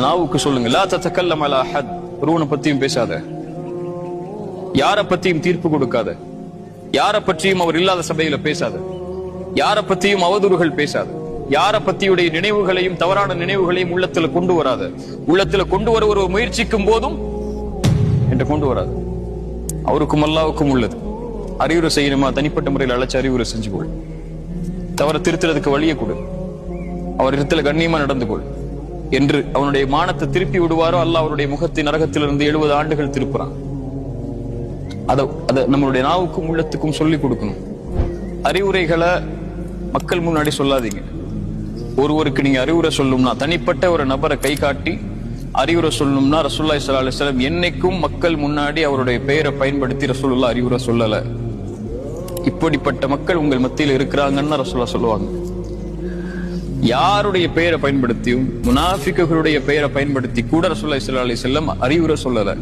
நாவுக்கு சொல்லுங்க, லா தத்தகல்லம் அலா அஹத், ஒருவனை பத்தியும் பேசாத, யார பத்தியும் தீர்ப்பு கொடுக்காத, யார பற்றியும் அவர் இல்லாத சபையில பேசாத, யார பத்தியும் அவதூறுகள் பேசாத, யார பத்தியுடைய நினைவுகளையும் தவறான நினைவுகளையும் உள்ளத்துல கொண்டு வராத. உள்ளத்துல கொண்டு வர ஒரு முயற்சிக்கும் போதும் என்று கொண்டு வராது. அவருக்கும் அல்லாவுக்கும் உள்ளது. அறிவுரை செய்யணுமா, தனிப்பட்ட முறையில் அழைச்சு அறிவுரை செஞ்சு கொள். தவற திருத்துறதுக்கு வழியை கொடு. அவர் இடத்துல கண்ணியமா நடந்து கொள் என்று அவனுடைய மானத்தை திருப்பி விடுவாரோ அல்லாஹ் அவருடைய முகத்தின் நரகத்திலிருந்து 70 ஆண்டுகள் திருப்புறான். அத நம்மளுடைய நாவுக்கும் உள்ளத்துக்கும் சொல்லி கொடுக்கணும். அறிவுரைகளை மக்கள் முன்னாடி சொல்லாதீங்க. ஒருவருக்கு நீங்க அறிவுரை சொல்லணும்னா, தனிப்பட்ட ஒரு நபரை கை காட்டி அறிவுரை சொல்லணும்னா, ரசூலுல்லாஹி ஸல்லல்லாஹு அலைஹி வஸல்லம் என்னைக்கும் மக்கள் முன்னாடி அவருடைய பெயரை பயன்படுத்தி ரசூலுல்லாஹ் அறிவுரை சொல்லல. இப்படிப்பட்ட மக்கள் உங்கள் மத்தியில் இருக்கிறாங்கன்னு ரசூலுல்லாஹ் சொல்லுவாங்க. யாருடைய பெயரை பயன்படுத்தியும், முனாஃபிக்குகளுடைய பெயரை பயன்படுத்தி கூட ரசூலுல்லாஹி ஸல்லல்லாஹு அலைஹி வஸல்லம் அறிவுரை சொல்லல.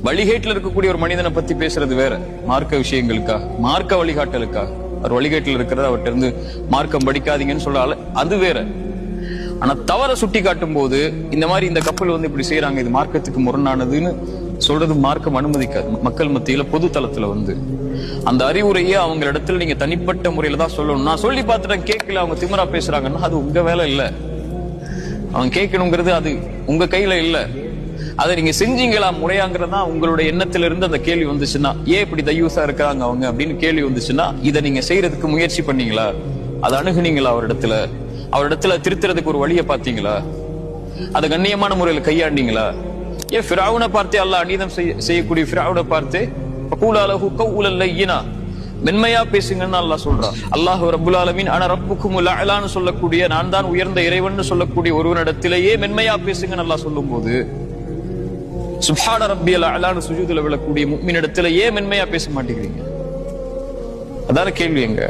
வழிகேட்டில் இருக்கக்கூடிய ஒரு மனிதனை பத்தி பேசுறது வேற, மார்க்க விஷயங்களுக்கா, மார்க்க வழிகாட்டலுக்கா. அவர் வழிகேட்டில் இருக்கிறத அவர்கிட்ட இருந்து மார்க்கம் படிக்காதீங்கன்னு சொல்றால அது வேற. ஆனா தவற சுட்டி காட்டும் போது இந்த மாதிரி இந்த கப்பல் வந்து இப்படி செய்யறாங்க, இது மார்க்கத்துக்கு முரணானதுன்னு சொல்றது மார்க்கம் அனுமதிக்காது. மக்கள் மத்தியில பொது தளத்துல வந்து அந்த அறிவுரையை அவங்க இடத்துல நீங்க தனிப்பட்ட முறையில தான் சொல்லணும். நான் சொல்லி பார்த்துட்டேன் கேட்கல, அவங்க திமிரா பேசுறாங்கன்னா அது உங்க வேலை இல்ல. அவங்க கேட்கணுங்கிறது அது உங்க கையில இல்ல. அதை நீங்க செஞ்சீங்களா முறையாங்கிறதா உங்களுடைய எண்ணத்துல இருந்து அந்த கேள்வி வந்துச்சுன்னா, ஏன் இப்படி தையூசா இருக்கிறாங்க அவங்க அப்படின்னு கேள்வி வந்துச்சுன்னா, இதை நீங்க செய்யறதுக்கு முயற்சி பண்ணீங்களா, அதை அணுகுனீங்களா, அவரிடத்துல திருத்துறதுக்கு ஒரு வழியை பார்த்தீங்களா, அதை கண்ணியமான முறையில் கையாண்டீங்களா? ஏன் ஃபிரௌனை பார்த்தே அல்லாஹ் அநீதம் செய்யக்கூடிய ஃபிரௌனை பார்த்தே ஃபகூலு கௌலன் லய்யினா, மென்மையா பேசுங்கன்னு அல்லாஹ் சொல்றான். அல்லாஹ் ரப்புல் ஆலமீன் அன ரப்புக்குமுல் அலான்னு சொல்லக்கூடிய, நான் தான் உயர்ந்த இறைவன் சொல்லக்கூடிய ஒருவனிடத்திலேயே மென்மையா பேசுங்கன்னு அல்லாஹ் சொல்லும் போது, சுப்ஹான ரப்பியல் அலான்னு சுஜூதுல விழக்கூடிய முஃமினிடத்துல ஏன் மென்மையா பேச மாட்டேங்கிறீங்க? அதான கேள்வி. எங்க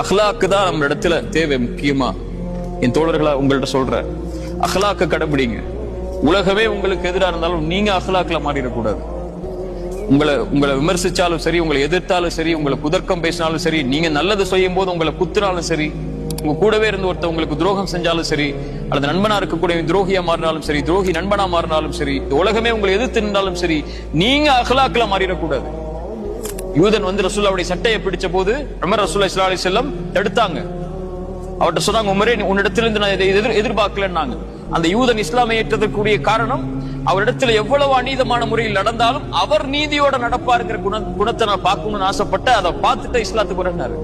அஹ்லாக்கு தான் நம்ம இடத்துல தேவை. முக்கியமா என் தோழர்களா உங்கள்ட்ட சொல்ற, அஹ்லாக்க கடைபிடிங்க. உலகமே உங்களுக்கு எதிராக இருந்தாலும் நீங்க அஹ்லாக்ல மாறிடக்கூடாது. உங்களை விமர்சிச்சாலும் சரி, உங்களை எதிர்த்தாலும் சரி, உங்களை குதர்க்கம் பேசினாலும் சரி, நீங்க நல்லது செய்யும் போது உங்களை குத்துனாலும் சரி, உங்க கூடவே இருந்து ஒருத்தர் உங்களுக்கு துரோகம் செஞ்சாலும் சரி, அல்லது நண்பனா இருக்கக்கூடிய துரோகியா மாறினாலும் சரி, துரோகி நண்பனா மாறினாலும் சரி, உலகமே உங்களை எதிர்த்து நின்றாலும் சரி, நீங்க அஹ்லாக்ல மாறிடக்கூடாது. யூதன் வந்து ரசூலுல்லாஹ்வுடைய சட்டையை பிடிச்ச போது உமர் ரசூலுல்லாஹி ஸல்லல்லாஹு அலைஹி வஸல்லம் தடுத்தாங்க. அவர்கிட்ட சொன்னாங்க, உமரே உன்னிடத்திலிருந்து நான் இதை எதிர்பார்க்கலன்னாங்க. அந்த யூதன் இஸ்லாமை ஏற்றதற்குரிய காரணம், அவரிடத்துல எவ்வளவு அநீதமான முறையில் நடந்தாலும் அவர் நீதியோட நடப்பாருங்கிற குணத்தை நான் பார்க்கணும்னு ஆசைப்பட்ட, அதை பார்த்துட்டு இஸ்லாத்துக்கு வரனாரு.